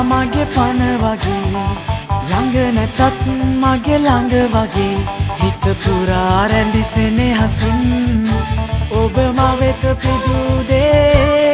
මගේ පන වගේ ළඟ නැතත් මගේ ළඟ වගේ හිත පුරා රැඳි සෙනෙහසින් ඔබ මා වෙත පිදූ දේ